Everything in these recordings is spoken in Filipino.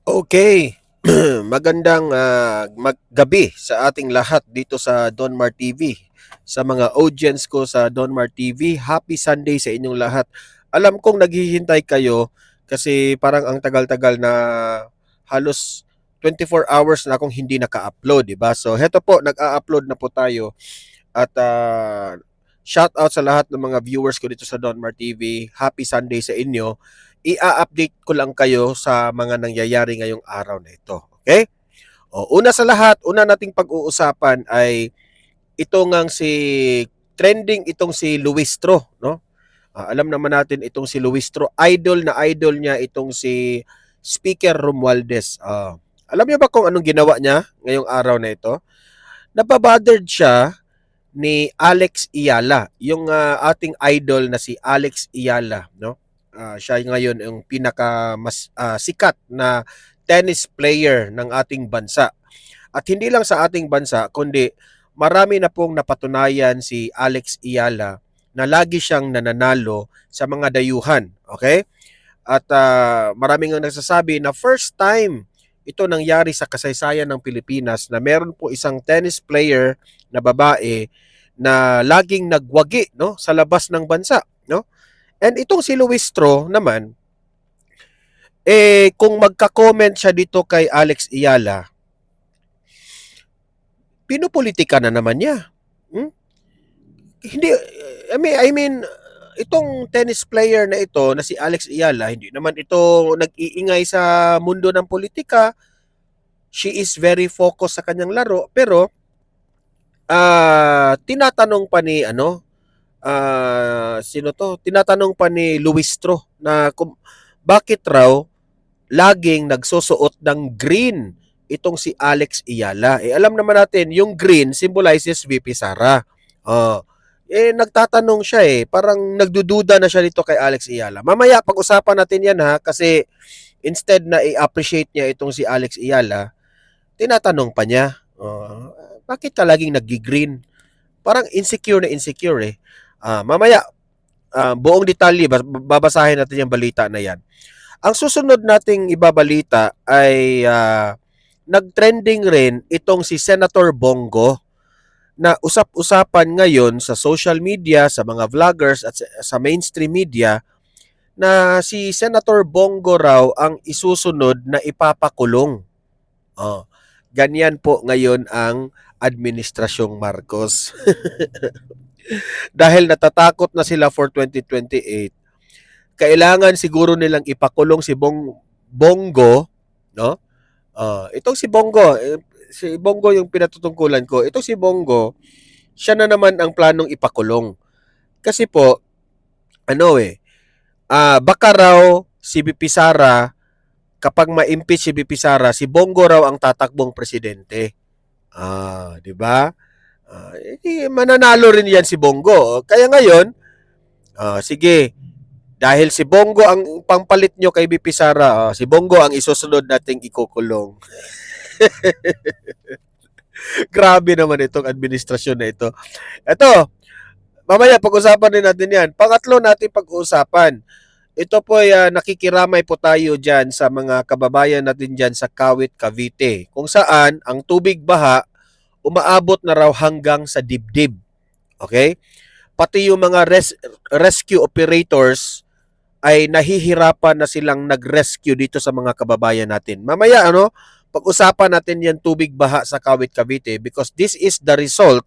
Okay. Magandang gabi sa ating lahat dito sa Donmar TV. Sa mga audience ko sa Donmar TV, happy Sunday sa inyong lahat. Alam kong naghihintay kayo kasi parang ang tagal-tagal na halos 24 hours na akong hindi naka-upload, di ba? So, heto po, nag-a-upload na po tayo at shout out sa lahat ng mga viewers ko dito sa Donmar TV. Happy Sunday sa inyo. I-update ko lang kayo sa mga nangyayari ngayong araw na ito. Okay? Una sa lahat, una nating pag-uusapan ay ito ngang si trending itong si Luistro, no? Alam naman natin itong si Luistro, idol niya itong si Speaker Romualdez. Alam niyo ba kung anong ginawa niya ngayong araw na ito? Nababothered siya ni Alex Iyala, yung ating idol na si Alex Iyala, no? Siya ngayon yung pinaka mas sikat na tennis player ng ating bansa. At hindi lang sa ating bansa, kundi marami na pong napatunayan si Alex Iyala na lagi siyang nananalo sa mga dayuhan. Okay? At maraming ang nagsasabi na first time ito nangyari sa kasaysayan ng Pilipinas na meron po isang tennis player na babae na laging nagwagi, no, sa labas ng bansa, no? And itong si Luistro naman, kung magka-comment siya dito kay Alex Iyala, pinopolitika na naman niya. Hmm? Hindi, I mean, itong tennis player na ito na si Alex Iyala, hindi naman ito nag-iingay sa mundo ng politika. She is very focused sa kanyang laro, pero tinatanong pa ni sino to? Tinatanong pa ni Luistro na kung bakit raw laging nagsusuot ng green itong si Alex Iyala. Alam naman natin, yung green symbolizes VP Sara. Uh, nagtatanong siya parang nagdududa na siya dito kay Alex Iyala. Mamaya pag-usapan natin yan ha, kasi instead na i-appreciate niya itong si Alex Iyala, tinatanong pa niya, bakit ka laging nag-green? Parang insecure na insecure mamaya, buong detalye, babasahin natin yung balita na yan. Ang susunod nating ibabalita ay nag-trending rin itong si Senator Bongo na usap-usapan ngayon sa social media, sa mga vloggers at sa mainstream media na si Senator Bongo raw ang isusunod na ipapakulong. Oh, ganyan po ngayon ang administrasyong Marcos. Dahil natatakot na sila for 2028, kailangan siguro nilang ipakulong si Bongo, no? Itong si Bongo yung pinatutungkulan ko. Itong si Bongo, siya na naman ang planong ipakulong. Kasi po, baka raw si BP Sara, kapag ma-impeach si BP Sara, si Bongo raw ang tatakbong presidente. Di ba? Mananalo rin yan si Bongo. Kaya ngayon, sige, dahil si Bongo ang pangpalit nyo kay BP Sara, si Bongo ang isusunod nating ikukulong. Grabe naman itong administrasyon na ito. Ito, mamaya pag-usapan din natin yan. Pangatlo natin pag-uusapan. Ito po ay nakikiramay po tayo dyan sa mga kababayan natin dyan sa Kawit, Cavite. Kung saan ang tubig baha umaabot na raw hanggang sa dibdib. Okay? Pati yung mga rescue operators ay nahihirapan na silang nag-rescue dito sa mga kababayan natin. Mamaya, pag-usapan natin yung tubig baha sa Kawit, Cavite because this is the result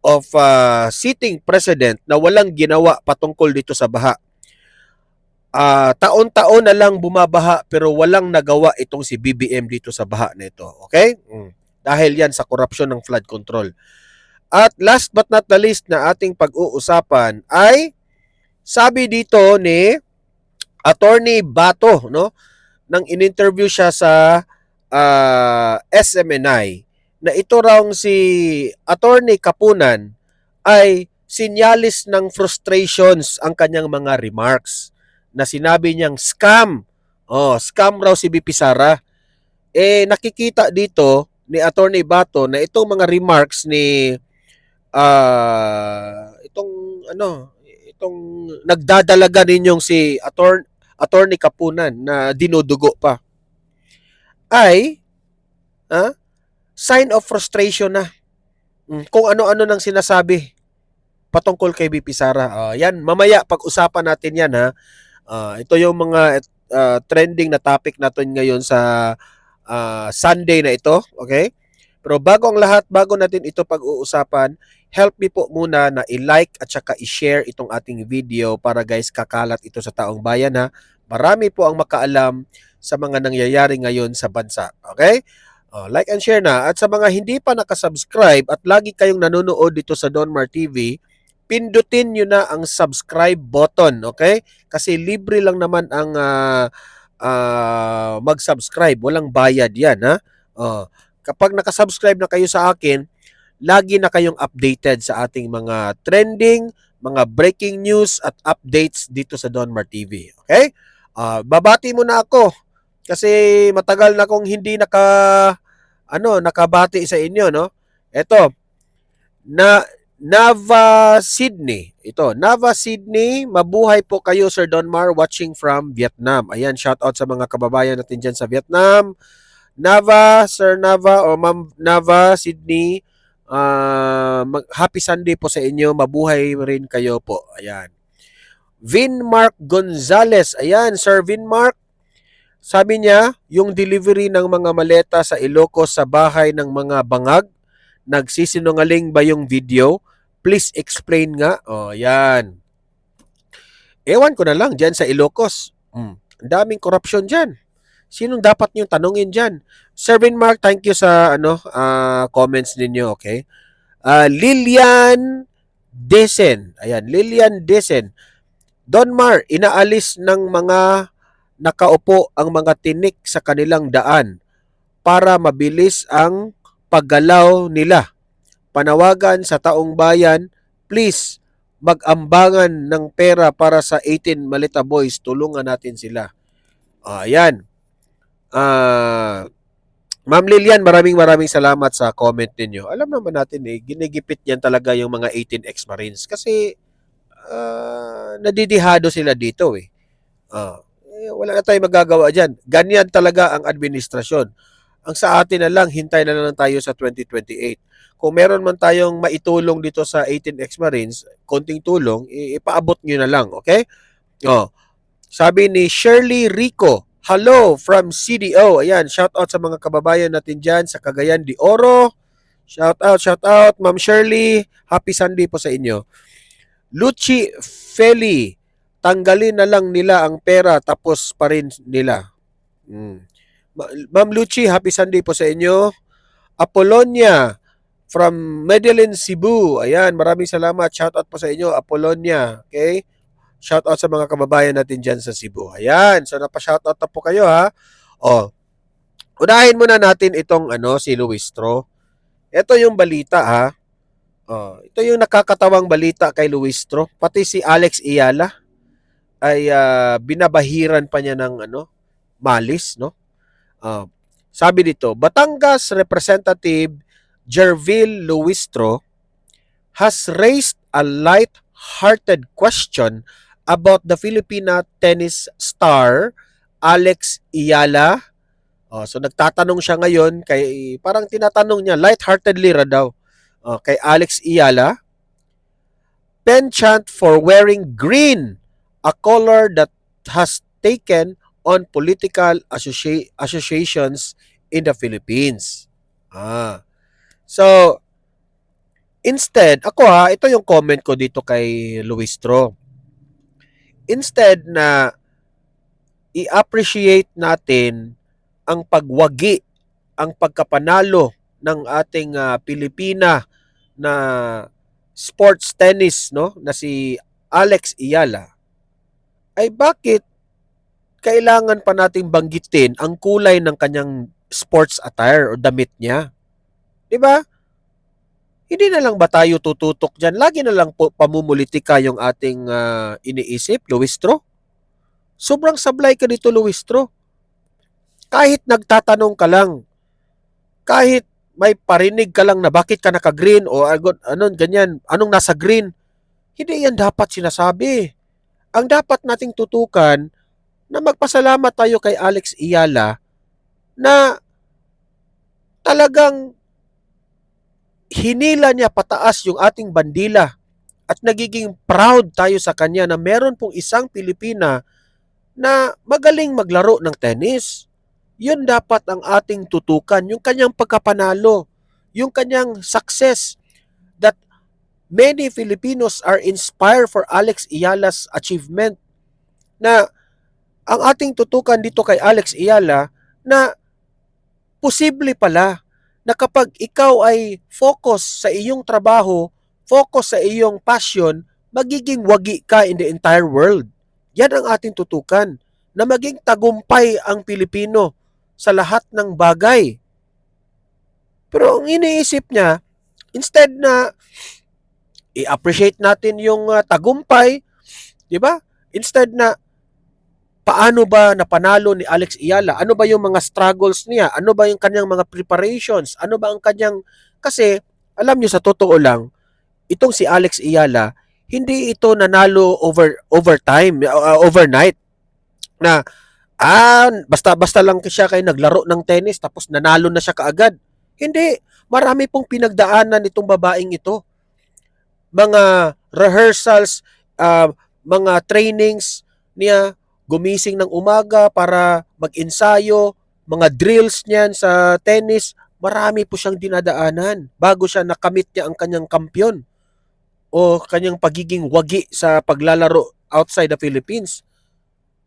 of sitting president na walang ginawa patungkol dito sa baha. Taon-taon na lang bumabaha pero walang nagawa itong si BBM dito sa baha na ito. Okay? Dahil yan sa korupsyon ng flood control. At last but not the least na ating pag-uusapan ay sabi dito ni Attorney Bato, no? Nang in-interview siya sa SMNI na ito raw si Attorney Kapunan ay sinyalis ng frustrations ang kanyang mga remarks na sinabi niyang scam. Scam raw si BP Sara. Nakikita dito ni Attorney Bato na itong mga remarks ni itong nagdadalaga ninyong si Attorney Kapunan na dinudugo pa. ay sign of frustration na. Kung ano-ano nang sinasabi patungkol kay VP Sara. Yan, mamaya pag-usapan natin yan ha. Ito yung mga trending na topic natin ngayon sa Sunday na ito. Okay? Pero bago ang lahat, bago natin ito pag-uusapan, help me po muna na i-like at saka i-share itong ating video para guys kakalat ito sa taong bayan ha. Marami po ang makaalam sa mga nangyayari ngayon sa bansa. Okay? Like and share na. At sa mga hindi pa nakasubscribe at lagi kayong nanonood dito sa Donmar TV, pindutin nyo na ang subscribe button. Okay? Kasi libre lang naman ang mag-subscribe. Walang bayad yan. Ha? Kapag nakasubscribe na kayo sa akin, lagi na kayong updated sa ating mga trending, mga breaking news at updates dito sa Donmar TV. Okay? Babati muna ako kasi matagal na akong hindi nakabati sa inyo, no? Ito, Nava Sydney. Ito, Nava Sydney, mabuhay po kayo Sir Donmar watching from Vietnam. Ayan, shout out sa mga kababayan natin dyan sa Vietnam. Nava, Sir Nava o Ma'am Nava Sydney, happy Sunday po sa inyo. Mabuhay rin kayo po. Ayan. Vinmark Gonzales. Ayan, Sir Vinmark. Sabi niya, yung delivery ng mga maleta sa Ilocos sa bahay ng mga bangag, nagsisinungaling ba yung video? Please explain nga. Yan. Ewan ko na lang dyan sa Ilocos. Ang daming korupsyon dyan. Sinong dapat niyong tanungin dyan? Sir Vinmark, thank you sa comments ninyo, okay? Lilian Desen. Ayan, Lilian Desen. Donmar, inaalis ng mga nakaupo ang mga tinik sa kanilang daan para mabilis ang paggalaw nila. Panawagan sa taong bayan, please, mag-ambangan ng pera para sa 18 Maleta Boys. Tulungan natin sila. Ayan. Ma'am Lilian, maraming salamat sa comment ninyo. Alam naman natin ginigipit yan talaga yung mga 18 ex-Marines kasi nadidihado sila dito wala na tayong magagawa dyan. Ganyan talaga ang administrasyon. Ang sa atin na lang, hintay na lang tayo sa 2028. Kung meron man tayong maitulong dito sa 18 ex-Marines, konting tulong, ipaabot nyo na lang, okay? Sabi ni Shirley Rico, hello from CDO. Ayan, shout out sa mga kababayan natin dyan sa Cagayan de Oro. Shout out, Ma'am Shirley. Happy Sunday po sa inyo. Luchi Feli, tanggalin na lang nila ang pera tapos pa rin nila. Ma'am Luchi, happy Sunday po sa inyo. Apollonia from Medellin, Cebu. Ayan, maraming salamat. Shout out po sa inyo, Apollonia. Okay? Shout out sa mga kababayan natin dyan sa Cebu. Ayan, so napa-shout out na po kayo ha. Unahin muna natin itong si Luistro. Ito yung balita ha. Ito yung nakakatawang balita kay Luistro. Pati si Alex Iyala ay binabahiran pa niya ng malis, no? Sabi dito, Batangas Representative Jervil Luistro has raised a light-hearted question about the Filipina tennis star Alex Iyala. So nagtatanong siya ngayon parang tinatanong niya light-heartedly daw kay Alex Iyala. Penchant for wearing green, a color that has taken on political associations in the Philippines. So, instead, ito yung comment ko dito kay Luistro. Instead na i-appreciate natin ang pagwagi, ang pagkapanalo ng ating Pilipina na sports tennis, no, na si Alex Iyala, ay bakit kailangan pa nating banggitin ang kulay ng kanyang sports attire o damit niya? 'Di ba? Hindi na lang ba tayo tututok diyan? Lagi na lang po pamumulitika yung ating iniisip, Luistro? Sobrang sablay ka dito, Luistro. Kahit nagtatanong ka lang, kahit may parinig ka lang na bakit ka naka-green o ganyan, anong nasa green, hindi yan dapat sinasabi. Ang dapat nating tutukan na magpasalamat tayo kay Alex Iyala na talagang hinila niya pataas yung ating bandila at nagiging proud tayo sa kanya na meron pong isang Pilipina na magaling maglaro ng tennis. Yun dapat ang ating tutukan, yung kanyang pagkapanalo, yung kanyang success that many Filipinos are inspired for Alex Iyala's achievement, na ang ating tutukan dito kay Alex Iyala na posible pala na kapag ikaw ay focus sa iyong trabaho, focus sa iyong passion, magiging wagi ka in the entire world. Yan ang ating tutukan, na maging tagumpay ang Pilipino sa lahat ng bagay. Pero ang iniisip niya, instead na i-appreciate natin yung tagumpay, di ba? Instead na paano ba napanalo ni Alex Iyala? Ano ba yung mga struggles niya? Ano ba yung kanyang mga preparations? Ano ba ang kanyang... Kasi, alam niyo sa totoo lang, itong si Alex Iyala, hindi ito nanalo overnight. Na, basta lang siya kayo naglaro ng tennis tapos nanalo na siya kaagad. Hindi. Marami pong pinagdaanan itong babaeng ito. Mga rehearsals, mga trainings niya, gumising ng umaga para mag-ensayo, mga drills niyan sa tennis, marami po siyang dinadaanan bago siya nakamit niya ang kanyang kampyon o kanyang pagiging wagi sa paglalaro outside the Philippines.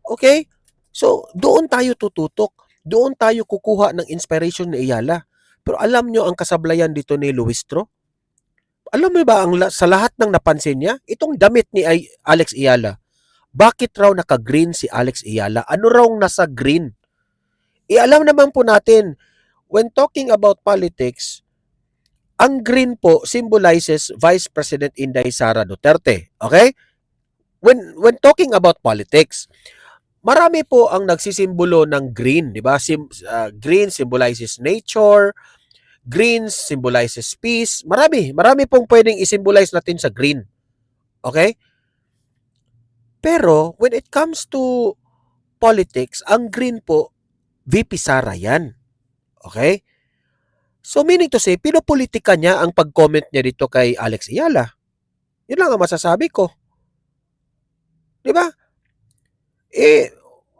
Okay? So, doon tayo tututok. Doon tayo kukuha ng inspiration ni Iyala. Pero alam nyo ang kasablayan dito ni Luistro? Alam mo ba, sa lahat ng napansin niya, itong damit ni Alex Iyala, bakit raw naka-green si Alex Iyala? Ano raw nasa green? Alam naman po natin, when talking about politics, ang green po symbolizes Vice President Inday Sara Duterte. Okay? When talking about politics, marami po ang nagsisimbolo ng green, di ba? Green symbolizes nature, green symbolizes peace. Marami pong pwedeng i-symbolize natin sa green. Okay? Pero when it comes to politics, ang green po, VP Sara yan. Okay? So meaning to say, pinopolitika niya ang pag-comment niya dito kay Alex Iyala. Yun lang ang masasabi ko. Di ba?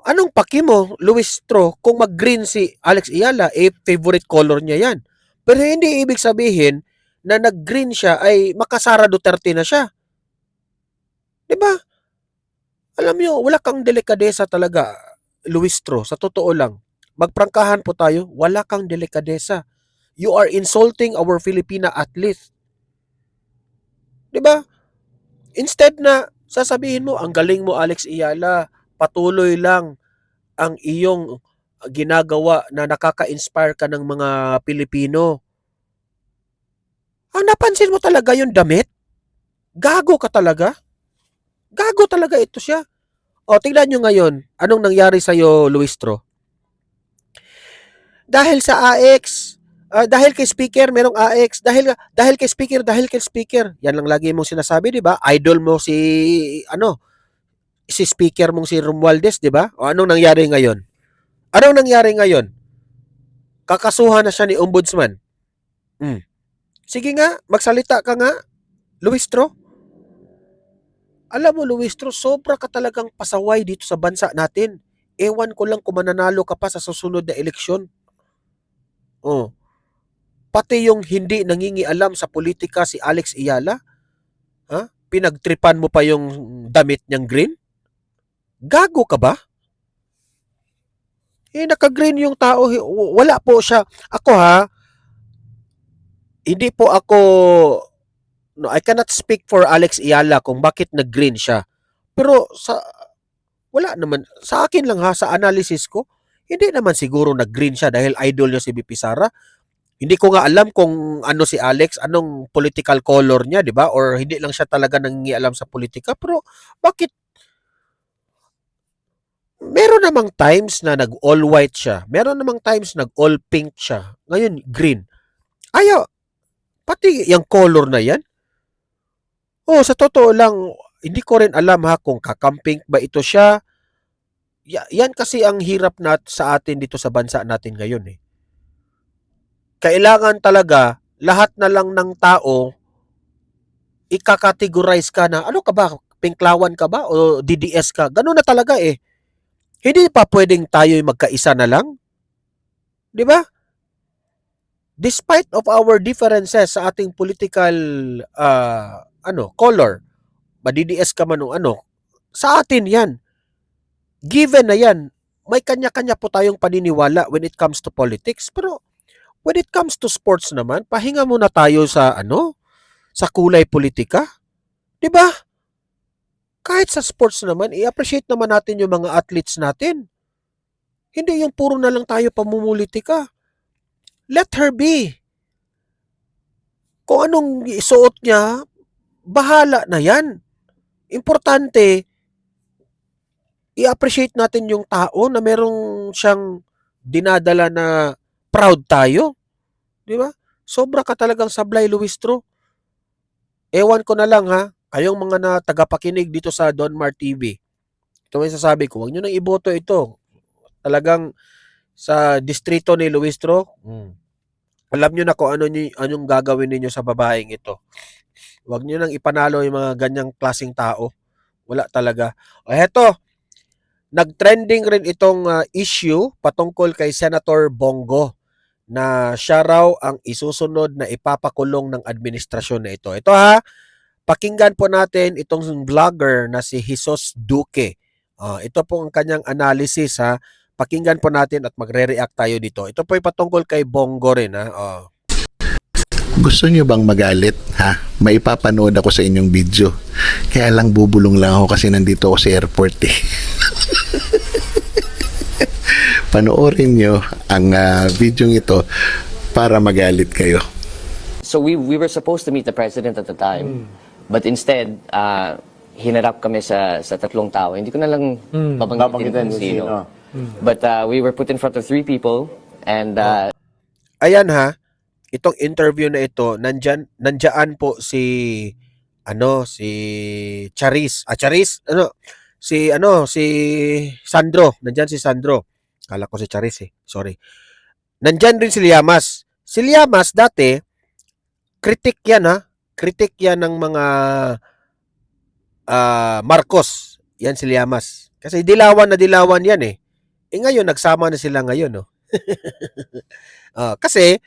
Anong paki mo, Luistro, kung mag-green si Alex Iyala, favorite color niya yan. Pero hindi ibig sabihin na nag-green siya ay makasara Duterte na siya. Di ba? Alam niyo, wala kang delikadesa talaga, Luistro, sa totoo lang. Magprangkahan po tayo, wala kang delikadesa. You are insulting our Filipina athlete. 'Di ba? Instead na sasabihin mo, ang galing mo Alex Iyala, patuloy lang ang iyong ginagawa na nakaka-inspire ka ng mga Pilipino. Ang napansin mo talaga yung damit? Gago ka talaga? Gago talaga ito siya. O, tingnan nyo ngayon, anong nangyari sa'yo, Luistro? Dahil sa AX, dahil kay speaker, merong AX, dahil kay speaker. Yan lang lagi mong sinasabi, di ba? Idol mo si speaker mong si Romualdez, di ba? O anong nangyari ngayon? Kakasuhan na siya ni Ombudsman. Sige nga, magsalita ka nga, Luistro. Alam mo, Luistro, sobra ka talagang pasaway dito sa bansa natin. Ewan ko lang kung mananalo ka pa sa susunod na eleksyon. Pati yung hindi nangingialam sa politika si Alex Iyala, pinagtripan mo pa yung damit niyang green? Gago ka ba? Naka-green yung tao. Wala po siya. Ako hindi po ako, I cannot speak for Alex Iyala kung bakit nag-green siya. Pero wala naman. Sa akin lang sa analysis ko, hindi naman siguro nag-green siya dahil idol niya si BP Sara. Hindi ko nga alam kung ano si Alex, anong political color niya, di ba? Or hindi lang siya talaga nangingialam sa politika. Pero bakit? Meron namang times na nag-all white siya. Meron namang times nag-all pink siya. Ngayon, green. Ayaw. Pati yung color na yan. Sa totoo lang, hindi ko rin alam kung kakamping ba ito siya. Yan kasi ang hirap sa atin dito sa bansa natin ngayon . kailangan talaga lahat na lang ng tao ikakategorize ka na ano ka ba, pinklawan ka ba o DDS ka? Ganun na talaga eh. Hindi pa pwedeng tayo magkaisa na lang, 'di ba? Despite of our differences sa ating political color, ma-DDS ka man o ano, sa atin 'yan. Given na 'yan. May kanya-kanya po tayong paniniwala when it comes to politics, pero when it comes to sports naman, pahinga muna tayo sa sa kulay politika, 'di ba? Kahit sa sports naman, i-appreciate naman natin yung mga athletes natin. Hindi yung puro na lang tayo pamumulitika. Let her be. Kung anong isuot niya, bahala na yan. Importante, i-appreciate natin yung tao na merong siyang dinadala na proud tayo. Di ba? Sobra ka talagang sablay, Luistro. Ewan ko na lang ha, kayong mga na tagapakinig dito sa Donmar TV. Ito may sasabi ko, huwag nyo nang iboto ito. Talagang sa distrito ni Luistro, alam nyo na kung anong gagawin ninyo sa babaeng ito. Huwag nyo nang ipanalo yung mga ganyang klaseng tao. Wala talaga. O heto, nag-trending rin itong issue patungkol kay Senator Bongo na siya raw ang isusunod na ipapakulong ng administrasyon na ito. Ito ha, pakinggan po natin itong vlogger na si Jesus Duque. Ito po ang kanyang analysis ha. Pakinggan po natin at magre-react tayo dito. Ito po ay patungkol kay Bongo rin ha. Gusto niyo bang magalit, ha? Maipapanood ako sa inyong video. Kaya lang bubulong lang ako kasi nandito ako sa airport eh. Panoorin niyo ang video ito para magalit kayo. So we were supposed to meet the president at the time. But instead, hinarap kami sa tatlong tao. Hindi ko na lang babanggitin kung sino. But we were put in front of 3 people and ayan ha, itong interview na ito, nandiyan po si Charis. Si Sandro. Nandiyan si Sandro. Kala ko si Charis eh. Sorry. Nandiyan rin si Llamas. Si Llamas dati, kritik yan ha. Kritik yan ng mga Marcos. Yan si Llamas. Kasi dilawan yan eh. Ngayon, nagsama na sila ngayon, no? Kasi,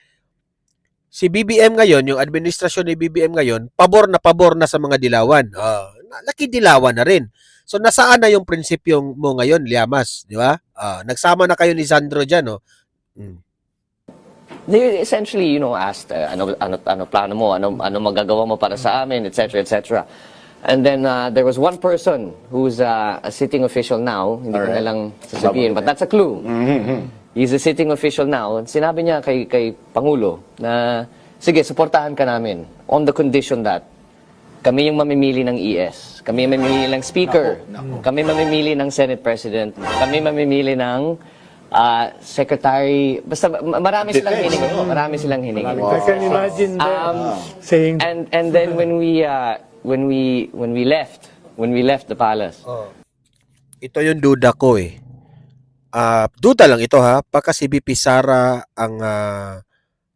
si BBM ngayon, yung administrasyon ni BBM ngayon, pabor na sa mga dilawan. Nakidilawan na rin. So, nasaan na yung prinsipyo mo ngayon, Llamas? Di ba? Nagsama na kayo ni Sandro dyan, no? they essentially, asked, ano plano mo, ano magagawa mo para sa amin, etc., etc. And then there was one person who's a sitting official now, hindi ko na lang sasabihin, but that's a clue. He's a sitting official now. Sinabi niya kay Pangulo na, sige, suportahan ka namin on the condition that kami yung mamimili ng ES, kami yung mamimili ng Speaker, kami mamimili ng Senate President, kami mamimili ng Secretary, basta marami silang hiningi. Marami silang hiningi. I can imagine them saying... And then when we left the palace. Ito yung duda ko eh. Duda lang ito ha. Pagka si BP Sara ang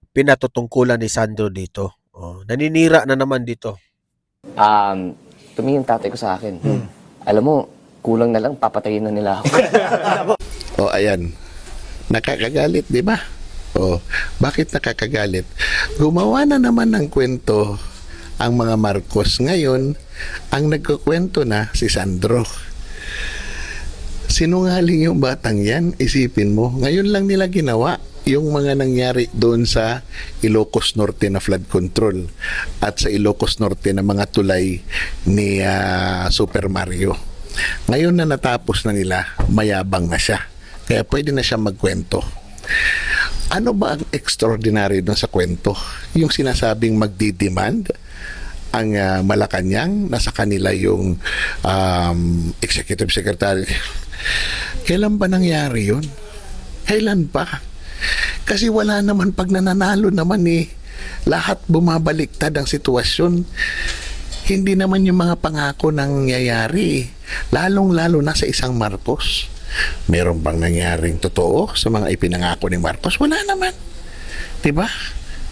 pinatutungkulan ni Sandro dito. Naninira na naman dito. Tumingin tatay ko sa akin. Alam mo, kulang na lang, papatayin na nila ako. Ayan. Nakakagalit, di ba? Bakit nakakagalit? Gumawa na naman ng kwento ang mga Marcos. Ngayon, ang nagkukwento na si Sandro. Sinungaling yung batang yan, isipin mo. Ngayon lang nila ginawa yung mga nangyari doon sa Ilocos Norte na flood control at sa Ilocos Norte na mga tulay ni Super Mario. Ngayon na natapos na nila, mayabang na siya. Kaya pwede na siya magkwento. Ano ba ang extraordinary doon sa kwento? Yung sinasabing magdidemand ang Malacanang, nasa kanila yung executive secretary. Kailan ba nangyari yun? Kailan pa? Kasi wala naman, pag nananalo naman lahat bumabaliktad ang sitwasyon. Hindi naman yung mga pangako nangyayari. Lalong-lalo na sa isang Marcos. Meron bang nangyaring totoo sa mga ipinangako ni Marcos? Wala naman. Diba?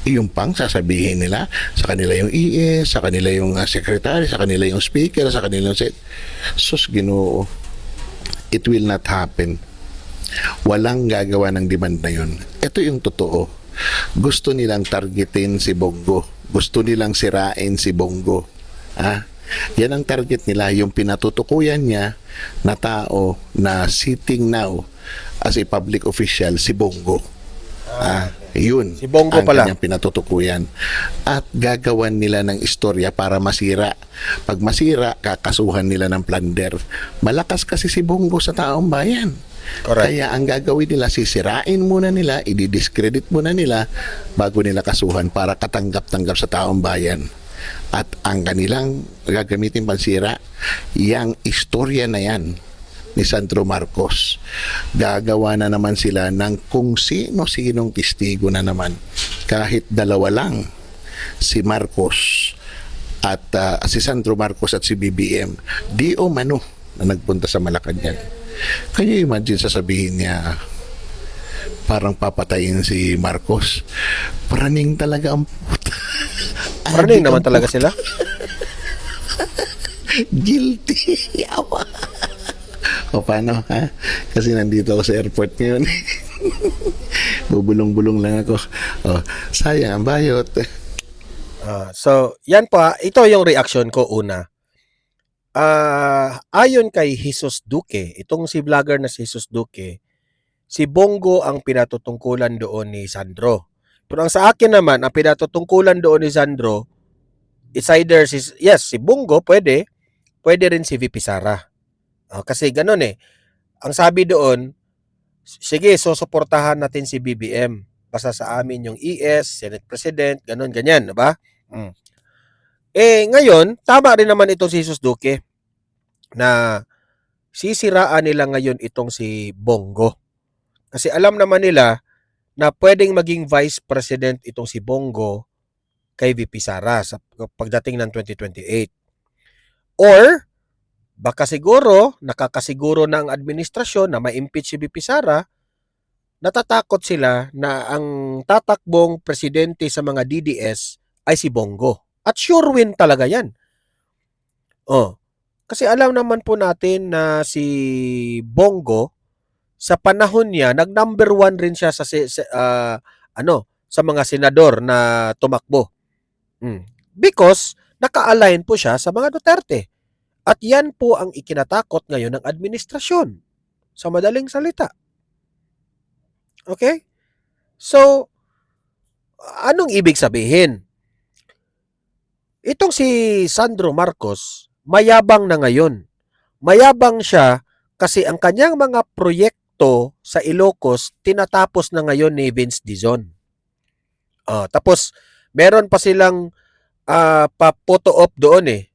Yung pang sasabihin nila sa kanila yung ES, sa kanila yung secretary, sa kanila yung speaker, sa kanila yung sus Ginoo, it will not happen. Walang gagawa ng demand na yun. Ito yung totoo. Gusto nilang targetin si Bongo. Gusto nilang sirain si Bongo. Yan ang target nila, yung pinatutukuyan niya na tao na sitting now as a public official, si Bongo. Yun Si Bongo ang pala. kanyang pinatutukuyan. At gagawan nila ng istorya para masira. Pag masira, kakasuhan nila ng plunder. Malakas kasi si Bongo sa taong bayan. Correct. Kaya ang gagawin nila, sisirain muna nila, i-discredit muna nila bago nila kasuhan para katanggap-tanggap sa taong bayan. At ang kanilang gagamitin pansira, yang istorya na yan ni Sandro Marcos. Gagawa na naman sila ng kung sino-sinong testigo na naman. Kahit dalawa lang, si Marcos at si Sandro Marcos at si BBM, di o mano na nagpunta sa Malacanang. Kaya imagine sasabihin niya, parang papatayin si Marcos. Praning talaga ang puta. Paraning naman talaga sila. Guilty. Yawa. O paano, ha? Kasi nandito ako sa airport ngayon. Bubulong-bulong lang ako. Sayang ang bayot. So, yan pa. Ito yung reaction ko una. Ayon kay Jesus Duque, itong si vlogger na si Jesus Duque, si Bongo ang pinatutungkulan doon ni Sandro. Pero ang sa akin naman, ang pinatutungkulan doon ni Sandro, it's either si Bongo, pwede rin si VP Sara. Kasi ganun eh. Ang sabi doon, sige, susuportahan natin si BBM. Basta sa amin yung ES, Senate President, ganun, ganyan, diba? Ngayon, tama rin naman itong si Jesus Duque na sisiraan nila ngayon itong si Bongo. Kasi alam naman nila na pwedeng maging Vice President itong si Bongo kay VP Sara sa pagdating ng 2028. Or, baka siguro, nakakasiguro na ang administrasyon na ma-impeach si VP Sara, natatakot sila na ang tatakbong presidente sa mga DDS ay si Bongo. At sure win talaga yan. Kasi alam naman po natin na si Bongo, sa panahon niya, nag-number 1 rin siya sa mga senador na tumakbo. Because naka-align po siya sa mga Duterte. At yan po ang ikinatakot ngayon ng administrasyon. Sa madaling salita. Okay? So, anong ibig sabihin? Itong si Sandro Marcos, mayabang na ngayon. Mayabang siya kasi ang kanyang mga proyekto sa Ilocos, tinatapos na ngayon ni Vince Dizon. Tapos, meron pa silang pa-photo op doon eh.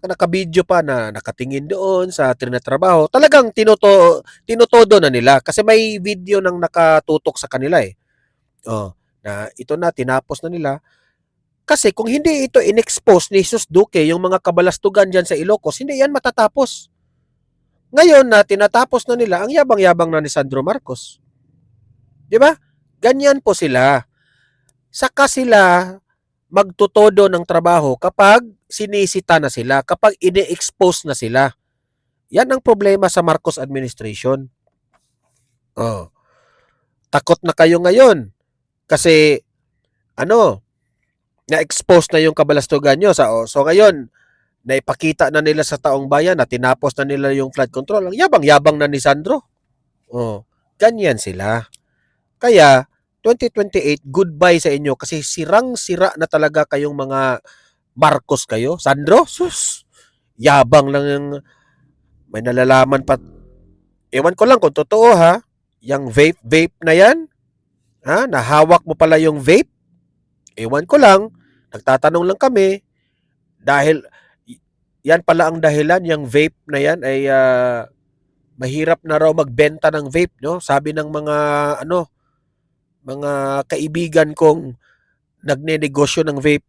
Nakabidyo pa na nakatingin doon sa trinatrabaho. Talagang tinutodo na nila kasi may video nang nakatutok sa kanila eh. Na ito na, tinapos na nila. Kasi kung hindi ito in-expose ni Jesus Duque, yung mga kabalastugan dyan sa Ilocos, hindi yan matatapos. Ngayon na tinatapos na nila, ang yabang-yabang na ni Sandro Marcos. Di ba? Ganyan po sila. Saka sila magtutodo ng trabaho kapag sinisita na sila, kapag ine-expose na sila. Yan ang problema sa Marcos administration. Takot na kayo ngayon kasi na-expose na yung kabalastugan nyo. So ngayon, naipakita na nila sa taong bayan na tinapos na nila yung flood control. Ang yabang-yabang na ni Sandro. Ganyan sila. Kaya, 2028, goodbye sa inyo kasi sirang-sira na talaga kayong mga Marcos kayo. Sandro, sus, yabang lang yung may nalalaman pa. Ewan ko lang kung totoo ha, yung vape na yan, nahawak mo pala yung vape. Ewan ko lang, nagtatanong lang kami, dahil yan pala ang dahilan, yung vape na yan ay mahirap na raw magbenta ng vape, no? Sabi ng mga mga kaibigan kong nagnenegosyo ng vape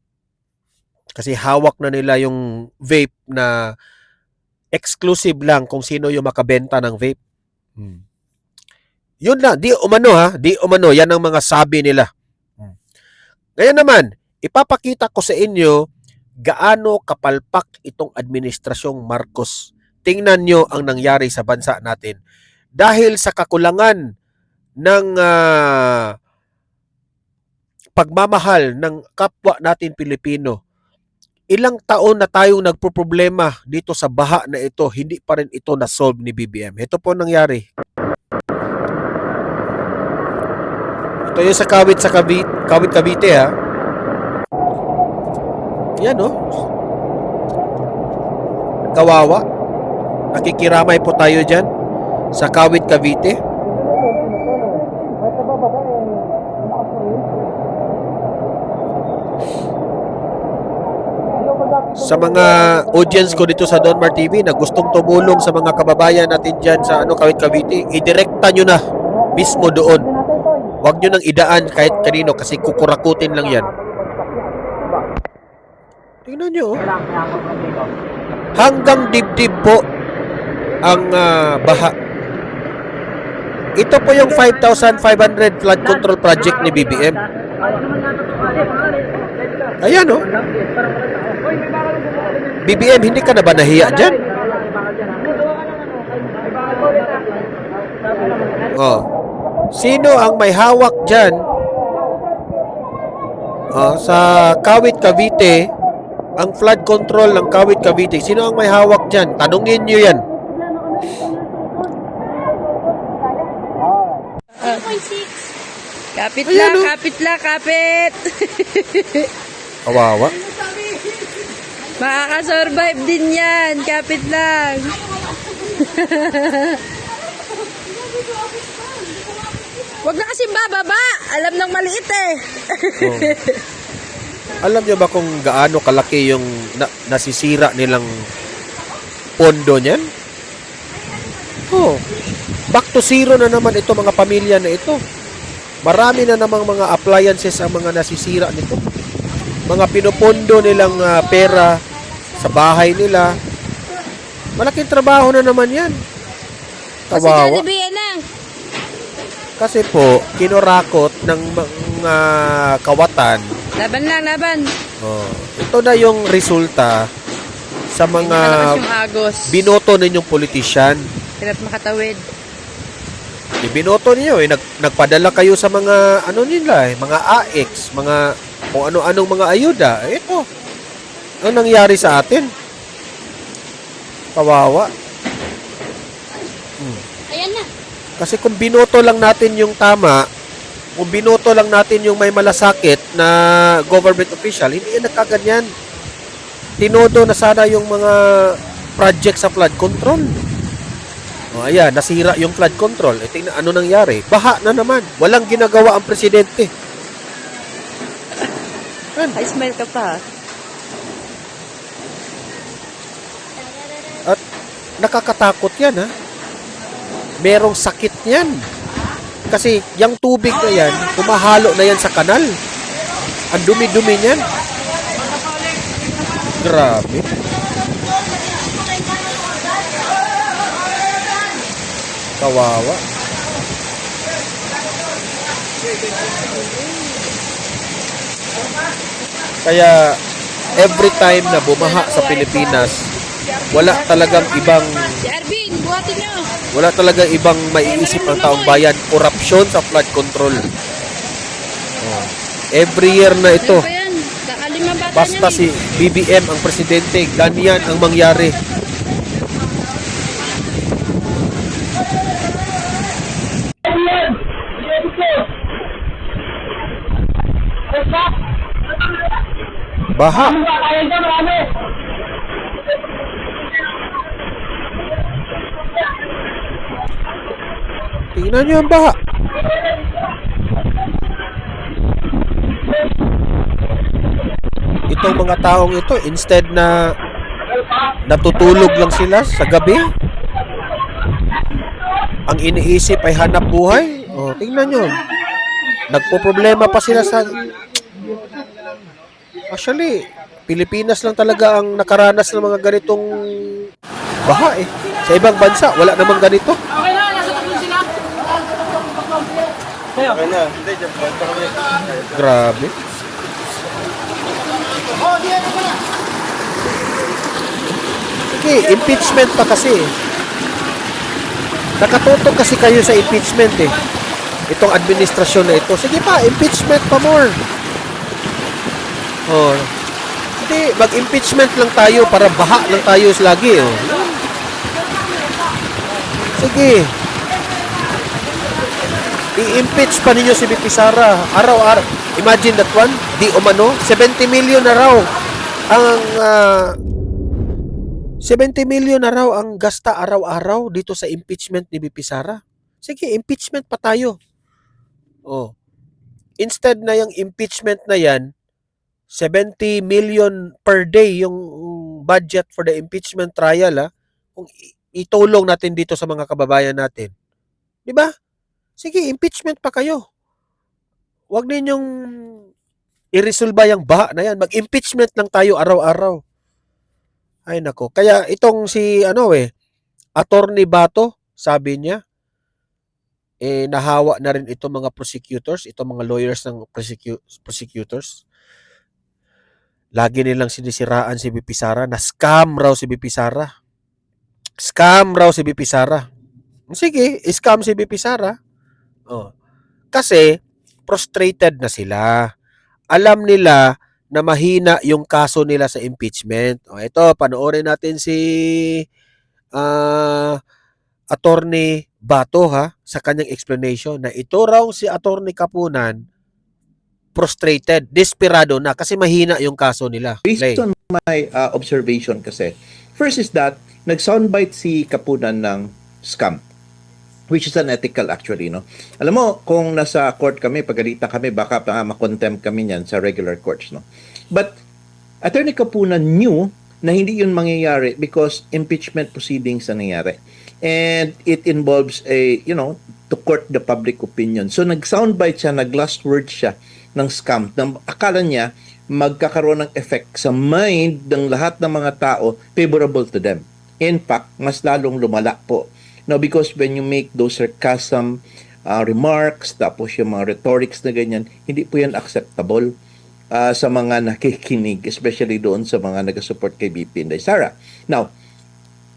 kasi hawak na nila yung vape na exclusive lang kung sino yung makabenta ng vape. Yun lang, di umano yan ang mga sabi nila. Ngayon naman, ipapakita ko sa inyo gaano kapalpak itong administrasyong Marcos. Tingnan nyo ang nangyari sa bansa natin. Dahil sa kakulangan ng pagmamahal ng kapwa natin Pilipino, ilang taon na tayong nagproproblema dito sa baha na ito, hindi pa rin ito na-solve ni BBM. Ito po nangyari. Ito yung sa Kawit Cavite ha. Yan oh. Kawawa. Nakikiramay po tayo dyan sa Kawit Cavite. Sa mga audience ko dito sa Donmar TV na gustong tumulong sa mga kababayan natin dyan sa Kawit Cavite, idirekta nyo na mismo doon. Huwag nyo nang idaan kahit kanino kasi kukurakutin lang yan. Tingnan nyo. Hanggang dibdib po ang baha. Ito po yung 5,500 flood control project ni BBM. Ayan oh. BBM, hindi ka na ba nahiya dyan? Oh. Sino ang may hawak dyan sa Kawit Cavite, ang flood control ng Kawit Cavite? Sino ang may hawak dyan? Tanungin nyo yan. Kapit Ayan, lang, oh. kapit lang, kapit. Kawawa. Makakasurvive din yan. Kapit lang. Huwag na kasing bababa. Alam ng maliit eh. Oh. Alam nyo ba kung gaano kalaki yung nasisira nilang pondo niyan? Oh. Back to zero na naman ito mga pamilya na ito. Marami na namang mga appliances ang mga nasisira nito. Mga pinupondo nilang pera sa bahay nila. Malaking trabaho na naman yan. Kawawa. Kasi po, kinurakot ng mga kawatan. Laban lang, laban. Oh, ito na yung resulta sa mga Malakas yung agos. binoto ninyong politician. Hirap makatawid. Ibinoto niyo nagpadala kayo sa mga nila mga AX, mga kung ano-anong mga ayuda. Ito. Ano nangyari sa atin? Kawawa. Ayan na. Kasi kung binoto lang natin yung tama, kung binoto lang natin yung may malasakit na government official, hindi yan nagkaganyan. Tinodo na sana yung mga project sa flood control. O ayan, nasira yung flood control. Tingnan ano nangyari. Baha na naman. Walang ginagawa ang presidente. Yan. Ay, smile ka pa. At nakakatakot yan ha. Merong sakit yan. Kasi yung tubig na yan, kumahalo na yan sa kanal. Ang dumi-dumi niyan. Grabe. Kawawa. Kaya every time na bumaha sa Pilipinas, wala talagang ibang Si Arvin, buhatin nyo. wala talagang ibang maiisip ang taong bayan, korupsyon sa flood control. Oh. Every year na ito, Ano ba yan? Kakalima bata basta niyan si BBM ang presidente, ganyan ang mangyari. Baha. Tingnan niyo ang baha. Itong mga taong ito, instead na natutulog lang sila sa gabi, ang iniisip ay hanap buhay. O, tingnan nyo. Nagpo-problema pa sila sa... Actually, Pilipinas lang talaga ang nakaranas ng mga ganitong baha eh. Sa ibang bansa, wala namang ganito. Grabe. Sige, impeachment pa kasi. Nakatutok kasi kayo sa impeachment eh. Itong administrasyon na ito. Sige pa, impeachment pa more. Oh. Hindi, mag-impeachment lang tayo para baha lang tayo lagi. Oh. Sige. I-impeach pa ninyo si VP Sara. Araw-araw. Imagine that one. Di umano. 70 million na raw ang 70 million na raw ang gasta araw-araw dito sa impeachment ni VP Sara. Sige, impeachment pa tayo. Oh. Instead na yung impeachment na yan, 70 million per day yung budget for the impeachment trial, kung itulong natin dito sa mga kababayan natin. 'Di ba? Sige, impeachment pa kayo. Huwag ninyong iresolba yung baha na yan. Mag-impeachment lang tayo araw-araw. Ay nako. Kaya itong si Attorney Bato, sabi niya, nahawa na rin itong mga prosecutors, itong mga lawyers ng prosecutors. Lagi nilang sinisiraan si VP Sara na scam raw si VP Sara. Scam raw si VP Sara. Sige, scam si VP Sara. Oh. Kasi frustrated na sila. Alam nila na mahina yung kaso nila sa impeachment. O ito, panoorin natin si Attorney Bato sa kanyang explanation na ito raw si Attorney Kapunan frustrated, desperado na kasi mahina yung kaso nila. Based on my observation kasi, first is that nag-soundbite si Kapunan ng scam, which is unethical actually, no? Alam mo, kung nasa court kami, pagalitan kami, baka ma-contempt kami niyan sa regular courts, no? But Attorney Kapunan knew na hindi yun mangyayari because impeachment proceedings ang nangyayari. And it involves to court the public opinion. So nag-soundbite siya, nag-last word siya ng scam. Akala niya magkakaroon ng effect sa mind ng lahat ng mga tao favorable to them. In fact, mas lalong lumala po. Now, because when you make those sarcasm remarks, tapos yung mga rhetorics na ganyan, hindi po yan acceptable sa mga nakikinig, especially doon sa mga nag-support kay VP Inday Sara. Now,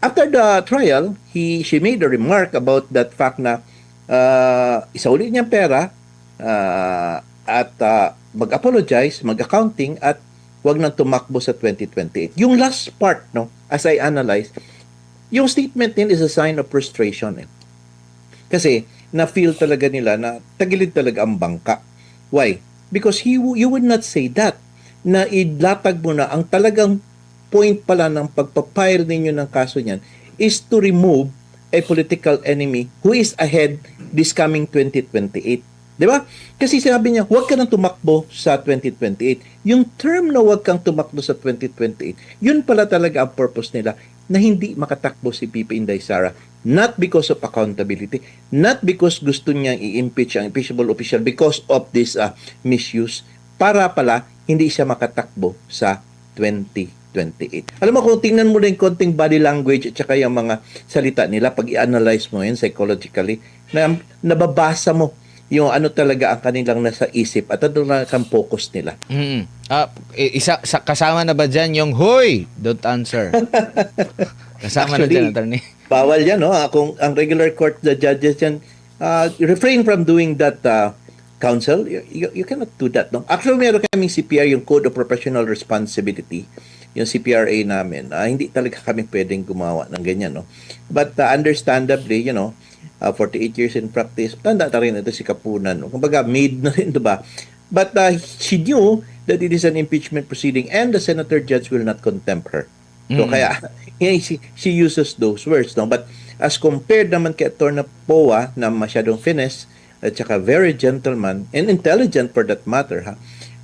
after the trial, she made a remark about that fact na isauli niyang pera at mag-apologize, mag-accounting at wag nang tumakbo sa 2028. Yung last part, no, as I analyze, yung statement nila is a sign of frustration. Kasi na-feel talaga nila na tagilid talaga ang bangka. Why? Because you would not say that na idlatag mo na ang talagang point pala ng pagpapile ninyo ng kaso niyan is to remove a political enemy who is ahead this coming 2028. Di ba? Kasi sabi niya, huwag ka nang tumakbo sa 2028. Yung term na huwag kang tumakbo sa 2028, yun pala talaga ang purpose nila na hindi makatakbo si VP Inday Sara. Not because of accountability, not because gusto niyang i-impeach ang impeachable official because of this misuse, para pala hindi siya makatakbo sa 2028. Alam mo, kung tingnan mo na yung konting body language at saka yung mga salita nila, pag i-analyze mo yun psychologically, nababasa mo yung ano talaga ang kanilang nasa isip at ano lang ang focus nila. Kasama na ba dyan yung, "Hoy, don't answer"? Kasama Actually, na dyan, attorney. Bawal yan, no? Kung ang regular court, the judges yan, refrain from doing that, counsel. You cannot do that, no? Actually, meron kaming CPR, yung Code of Professional Responsibility, yung CPRA namin. Hindi talaga kami pwedeng gumawa ng ganyan, no? But understandably, 48 years in practice, tanda na rin ito si Kapunan, no? Kumbaga, made na rin, diba? But she knew that it is an impeachment proceeding and the senator judge will not contempt her. So, kaya, she uses those words, no? But as compared naman kay Attorney Poa na masyadong finesse at saka very gentleman and intelligent for that matter,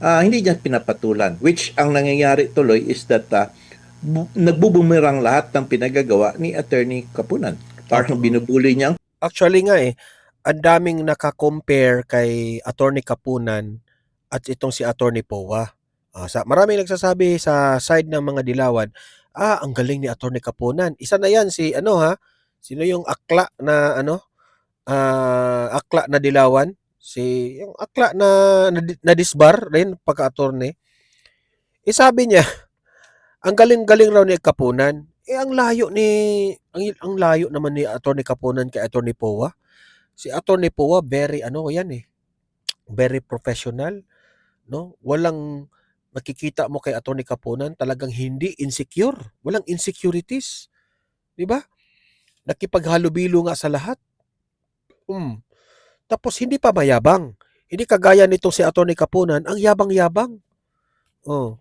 hindi niya pinapatulan. Which ang nangyayari tuloy is that nagbubumerang lahat ng pinagagawa ni Attorney Kapunan. Parang binubuli niya ang Actually nga ang daming naka-compare kay Attorney Kapunan at itong si Attorney Poa. Maraming nagsasabi sa side ng mga dilawan, ang galing ni Attorney Kapunan. Isa na yan si sino yung akla na akla na dilawan? Yung akla na disbar rin pagka-attorney. sabi niya, ang galing-galing raw ni Kapunan. Ang layo ang layo naman ni Attorney Kapunan kay Attorney Poa. Si Attorney Poa very ano yan very professional, no? Walang makikita mo kay Attorney Kapunan talagang hindi insecure, walang insecurities, 'di ba? Nakipaghalubilo nga sa lahat. Tapos hindi pa mayabang. Hindi kagaya nitong si Attorney Kapunan, ang yabang-yabang. Oh.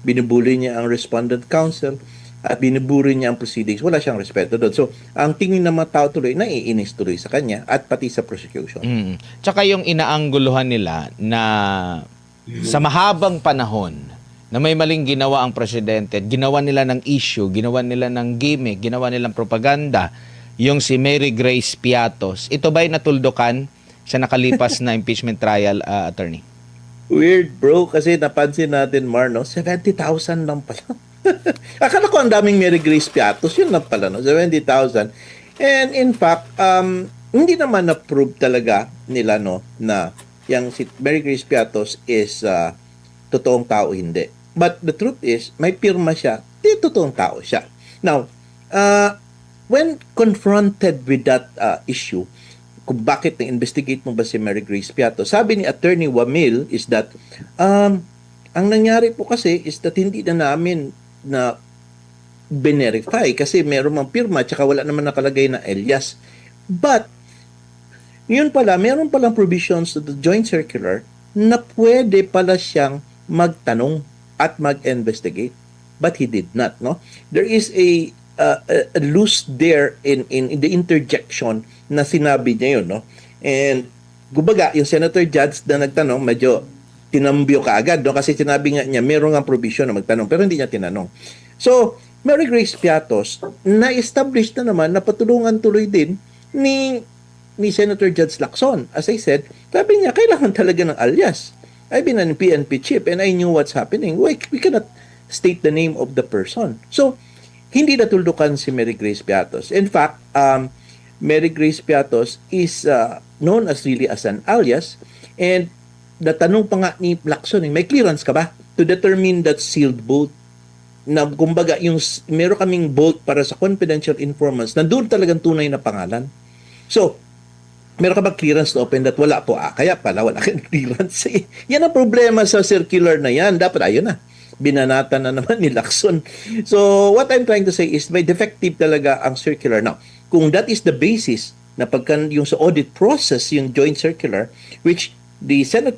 Binubuli niya ang respondent counsel at binuburi niya ang proceedings. Wala siyang respeto doon. So, ang tingin ng mga tao tuloy, naiinis tuloy sa kanya at pati sa prosecution. Tsaka yung inaangguluhan nila na sa mahabang panahon na may maling ginawa ang presidente, ginawa nila ng issue, ginawa nila ng gimmick, ginawa nilang propaganda, yung si Mary Grace Piatos. Ito ba'y natuldukan sa nakalipas na impeachment trial, attorney? Weird, bro, kasi napansin natin, Mar, no? 70,000 lang pala. Akala ko ang daming Mary Grace Piatos, yun lang pala, no? 70,000. And in fact, hindi naman na-prove talaga nila, no, na yung si Mary Grace Piatos is totoong tao, hindi. But the truth is, may pirma siya, di totoong tao siya. Now, when confronted with that issue, kung bakit na-investigate mo ba si Mary Grace Piatos, sabi ni Attorney Wamil is that, ang nangyari po kasi is that hindi na namin na verify kasi meron mang pirma tsaka wala naman nakalagay na alias. But, yun pala, meron palang provisions to the joint circular na pwede pala siyang magtanong at mag-investigate. But he did not, no? There is a loose there in the interjection na sinabi niya yun, no? And, gubaga, yung Senator Judge na nagtanong, medyo tinambyo ka agad, no? Kasi sinabi nga niya, meron nga provision na magtanong, pero hindi niya tinanong. So, Mary Grace Piatos, na-establish na naman na patulungan tuloy din ni Senator Judge Lacson. As I said, sabi niya, kailangan talaga ng alias. I've been an PNP chief and I knew what's happening. We cannot state the name of the person. So, hindi natuldukan si Mary Grace Piatos. In fact, Mary Grace Piatos is known as really as an alias, and natanong pa nga ni Lacson, may clearance ka ba to determine that sealed vote? Na kumbaga, yung meron kaming vote para sa confidential informants na doon talagang tunay na pangalan. So, meron ka ba clearance to open that? Wala po. Kaya pala wala kang clearance. Yan ang problema sa circular na yan. Dapat ayun na. Binanata na naman ni Lacson. So, what I'm trying to say is may defective talaga ang circular. Now, kung that is the basis na pagka yung sa audit process, yung joint circular, which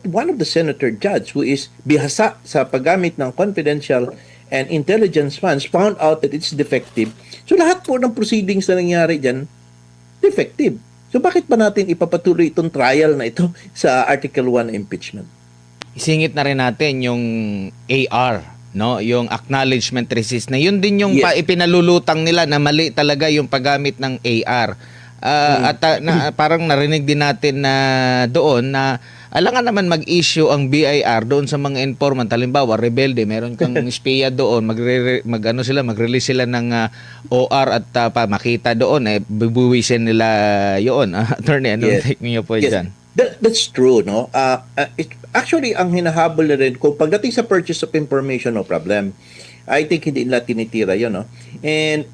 one of the senator judge who is bihasa sa paggamit ng confidential and intelligence funds found out that it's defective. So, lahat po ng proceedings na nangyari dyan, defective. So, bakit pa natin ipapatuloy itong trial na ito sa Article 1 impeachment? Isingit na rin natin yung AR, no? Yung acknowledgement resist na yun din yung ipinalulutang nila na mali talaga yung paggamit ng AR. At parang narinig din natin na doon na alangan naman mag-issue ang BIR doon sa mga informant. Halimbawa, rebelde, meron kang espiya doon, mag-release sila ng OR at makita doon, bubuwisin nila yun. Attorney, anong take niyo po dyan? That's true, no? Actually, ang hinahabol na rin, kung pagdating sa purchase of information, no problem. I think hindi nila tinitira yun, no? And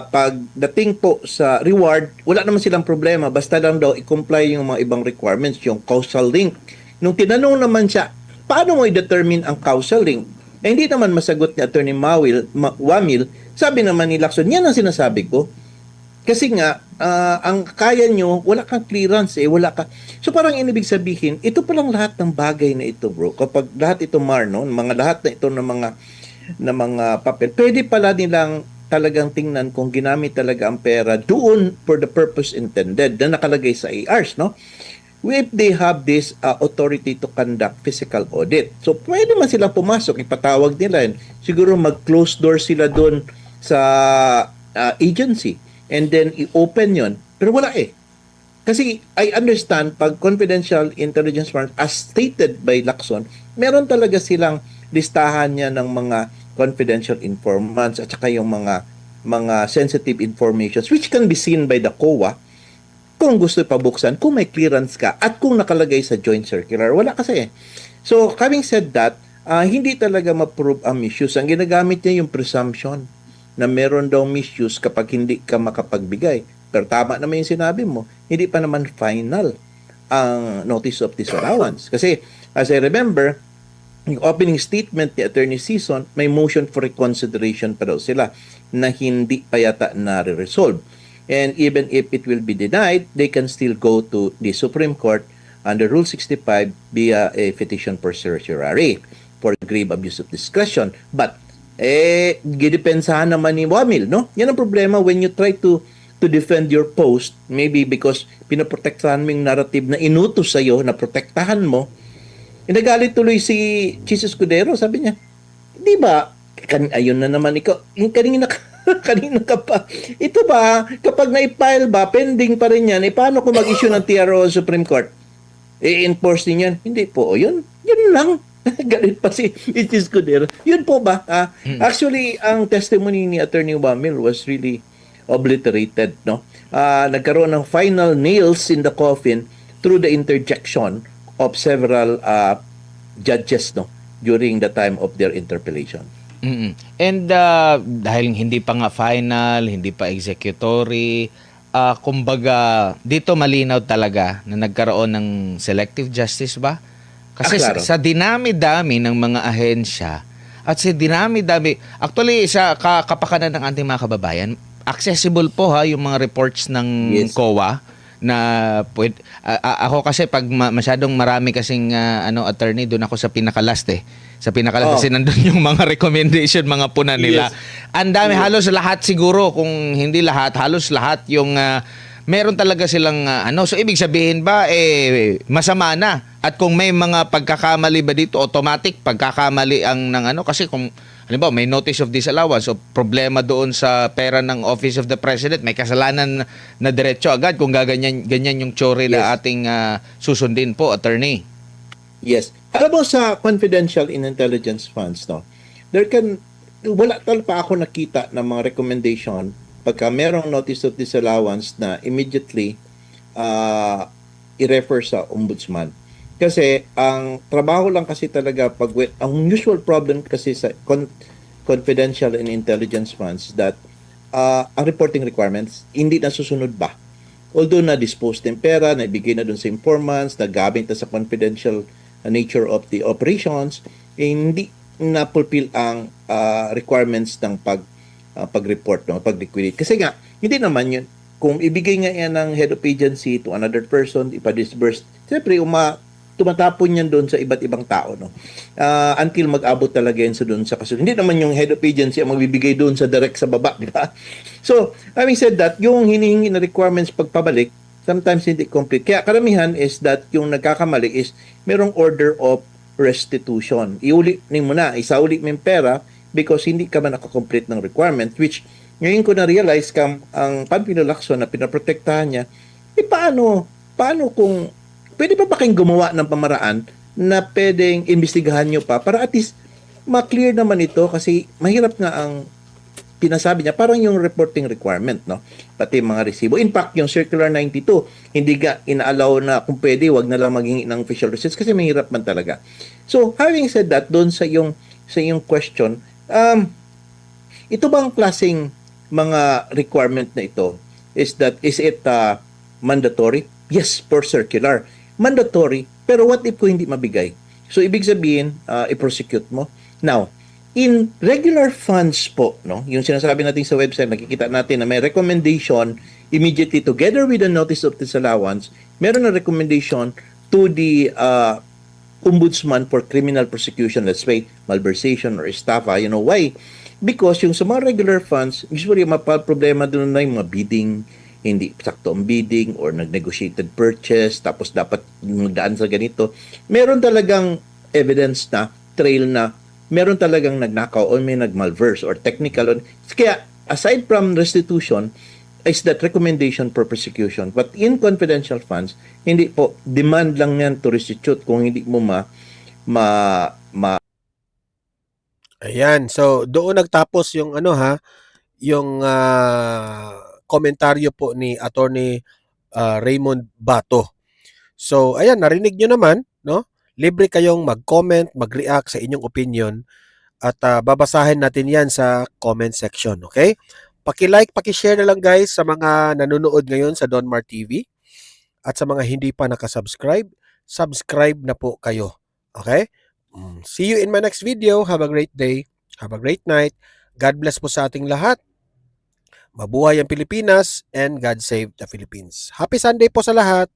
pagdating po sa reward, wala naman silang problema. Basta lang daw i-comply yung mga ibang requirements, yung causal link. Nung tinanong naman siya, paano mo i-determine ang causal link? Hindi naman masagot ni Attorney Wamil. Sabi naman ni Lacson, yan ang sinasabi ko. Kasi nga, ang kaya nyo, wala kang clearance wala ka. So parang inibig sabihin, ito palang lahat ng bagay na ito, bro. Kapag lahat ito, Marno, lahat na ito ng mga papel, pwede pala nilang talagang tingnan kung ginamit talaga ang pera doon for the purpose intended na nakalagay sa ARs, no? If they have this authority to conduct physical audit. So, pwede man silang pumasok, ipatawag nila yun. Siguro mag-close door sila doon sa agency and then i-open yon. Pero wala Kasi I understand, pag confidential intelligence firms, as stated by Lacson, meron talaga silang listahan niya ng mga confidential informants at saka yung mga sensitive informations which can be seen by the COA kung gusto pabuksan, kung may clearance ka at kung nakalagay sa joint circular. Wala kasi So, having said that, hindi talaga ma-prove ang misuse. Ang ginagamit niya yung presumption na meron daw misuse kapag hindi ka makapagbigay. Pero tama naman yung sinabi mo, hindi pa naman final ang notice of disallowance. Kasi as I remember, yung opening statement ni Attorney Season, may motion for reconsideration pa daw sila na hindi pa yata na-resolve. And even if it will be denied, they can still go to the Supreme Court under Rule 65 via a petition for certiorari for grave abuse of discretion. But, gidepensahan naman ni Wamil, no? Yan ang problema when you try to defend your post, maybe because pinoprotektahan mo yung narrative na inutos sa'yo, na protektahan mo. Nagalit tuloy si Chis Escudero, sabi niya, di ba, ayun na naman ikaw, kanina ka pa. Ito ba, kapag na-file ba, pending pa rin yan, paano kung mag-issue ng TRO sa Supreme Court? I-enforce din yan? Hindi po, yun lang. Galit pa si Chis Escudero. Yun po ba? Actually, ang testimony ni Attorney Wamil was really obliterated, no? Nagkaroon ng final nails in the coffin through the interjection of several judges, no, during the time of their interpellation. Mm-mm. And dahil hindi pa nga final, hindi pa executory, kumbaga dito malinaw talaga na nagkaroon ng selective justice ba? Kasi Klaro. sa dinami-dami ng mga ahensya at sa dinami-dami, actually sa kapakanan ng ating mga kababayan, accessible po ha yung mga reports ng Yes. COA na ako kasi pag masyadong marami kasing attorney, doon ako sa pinaka-last Sa pinaka-last kasi nandun yung mga recommendation, mga puna nila. Yes. Ang dami, halos lahat siguro, kung hindi lahat, halos lahat yung meron talaga silang so ibig sabihin ba masama na, at kung may mga pagkakamali ba dito, automatic pagkakamali ang ng kasi kung halimbawa may notice of disallowance o problema doon sa pera ng Office of the President, may kasalanan na diretso agad kung ganyan yung tsuri na ating susundin po, attorney. Yes. Alam mo sa confidential in intelligence funds, no, wala talaga pa ako nakita ng mga recommendation pagka merong notice of disallowance na immediately i-refer sa ombudsman. Kasi ang trabaho lang kasi talaga ang usual problem kasi sa confidential and intelligence funds that ang reporting requirements hindi nasusunod ba. Although na-dispose ng pera, naibigay na dun sa informants, nagamit na sa confidential nature of the operations, hindi na-fulfill ang requirements ng pag-report, no? Pag-liquidate. Kasi nga, hindi naman yun. Kung ibigay nga yan ng head of agency to another person, ipa-disburse, siyempre, tumatapon yan doon sa iba't ibang tao, no? Until mag-abot talaga yan doon sa kasunod. Hindi naman yung head of agency ang magbibigay doon sa direct sa baba, di ba? So, having said that, yung hinihingi na requirements pagpabalik, sometimes hindi complete. Kaya karamihan is that yung nagkakamali is merong order of restitution. Iuli mo na, isauli mo yung pera because hindi ka man nakakomplete ng requirement, which ngayon ko na-realize ang Panfilo Lacson na pinaprotektahan niya, paano kung pwede pa ba kayong gumawa ng pamaraan na pwedeng imbestigahan nyo pa para at least ma-clear naman ito kasi mahirap nga ang pinasabi niya, parang yung reporting requirement, no? Pati mga resibo. In fact, yung Circular 92, hindi ga inaalaw na kung pwede, wag na lang maging ng official receipts kasi mahirap man talaga. So, having said that, doon sa yung question, ito bang klaseng mga requirement na ito is it mandatory? Yes, per circular. Mandatory, pero what if ko hindi mabigay? So, ibig sabihin, i-prosecute mo. Now, in regular funds po, no, yung sinasabi natin sa website, nakikita natin na may recommendation immediately together with the notice of disallowance, meron na recommendation to the ombudsman for criminal prosecution, let's say, malversation or estafa. You know why? Because yung sa mga regular funds, usually problema doon na yung mga bidding, hindi sakto ang bidding or nag-negotiated purchase, tapos dapat magdaan sa ganito. Meron talagang evidence na, trail na, meron talagang nagnakaw o may nagmalverse or technical. Kaya, aside from restitution, is that recommendation for prosecution. But in confidential funds, hindi po, demand lang yan to restitute kung hindi mo Ayan, so doon nagtapos yung yung komentaryo po ni Attorney Raymond Bato. So, ayan, narinig nyo naman, no? libre kayong mag-comment, mag-react sa inyong opinion at babasahin natin yan sa comment section, okay? Paki-like, paki-share na lang guys sa mga nanonood ngayon sa Donmar TV at sa mga hindi pa nakasubscribe, subscribe na po kayo, okay? See you in my next video. Have a great day. Have a great night. God bless po sa ating lahat. Mabuhay ang Pilipinas and God save the Philippines. Happy Sunday po sa lahat.